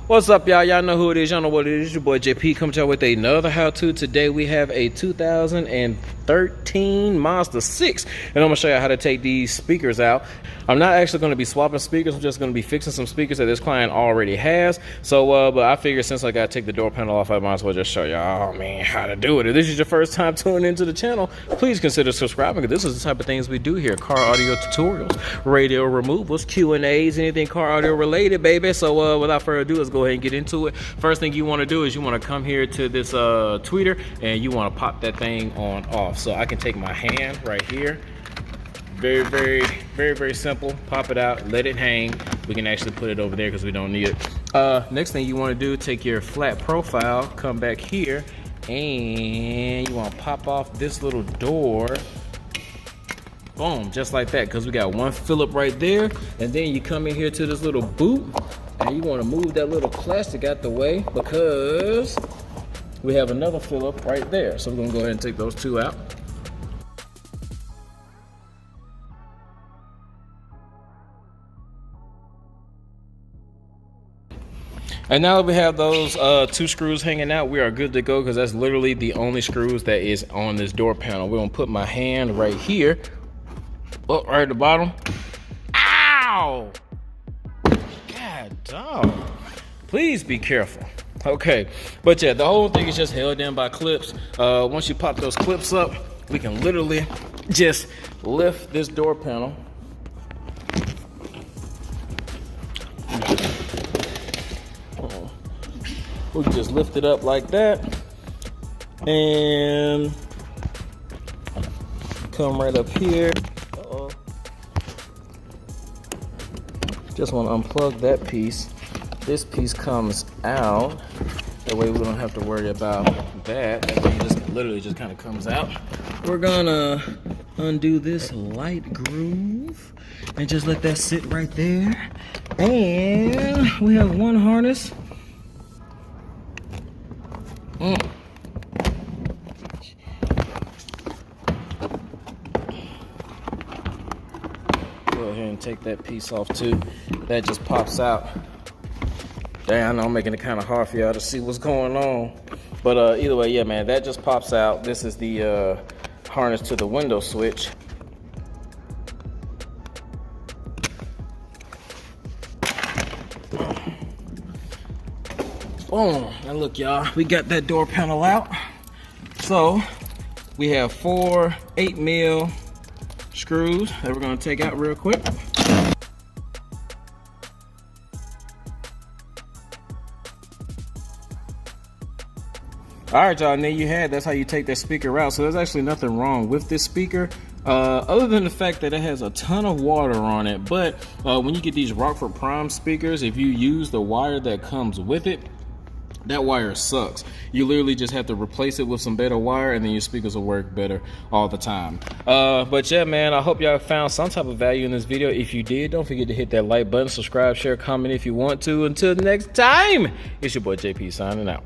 What's up, y'all? Y'all know who it is. Y'all know what it is. Your boy JP coming to y'all with another how-to. Today we have a 2013 Mazda 6, and I'm gonna show you how to take these speakers out. I'm not actually going to be swapping speakers. I'm just going to be fixing some speakers that this client already has. So, but I figured since I got to take the door panel off, I might as well just show y'all, man, how to do it. If this is your first time tuning into the channel, please consider subscribing, because this is the type of things we do here: car audio tutorials, radio removals, Q&As, anything car audio related, baby. So, without further ado, let's go ahead and get into it. First thing you want to do is you want to come here to this tweeter, and you want to pop that thing on off. So I can take my hand right here. Very simple. Pop it out, let it hang. We can actually put it over there because we don't need it. Next thing you want to do, take your flat profile, come back here, and you want to pop off this little door. Boom, just like that, because we got one Phillip right there. And then you come in here to this little boot, and you want to move that little plastic out the way because we have another Phillip right there. So we're gonna go ahead and take those two out. And now that we have those two screws hanging out, we are good to go, because that's literally the only screws that is on this door panel. We're gonna put my hand right here, right at the bottom. Ow! God dog. Please be careful. Okay, but yeah, the whole thing is just held in by clips. Once you pop those clips up, we can literally just lift this door panel. We can just lift it up like that and come right up here. Just want to unplug that piece. This piece comes out. That way we don't have to worry about that. That thing just literally just kind of comes out. We're gonna undo this light groove and just let that sit right there. And we have one harness. Go ahead and take that piece off too. That just pops out. Damn, I know I'm making it kind of hard for y'all to see what's going on. But either way, yeah, man, that just pops out. This is the harness to the window switch. Boom, and look, y'all, we got that door panel out. So we have 4 8mm screws that we're gonna take out real quick. All right, y'all, and there you have, that's how you take that speaker out. So there's actually nothing wrong with this speaker, other than the fact that it has a ton of water on it. But when you get these Rockford Prime speakers, if you use the wire that comes with it, that wire sucks. You literally just have to replace it with some better wire, and then your speakers will work better all the time. But yeah, man, I hope y'all found some type of value in this video. If you did, don't forget to hit that like button, subscribe, share, comment if you want to. Until next time, it's your boy JP signing out.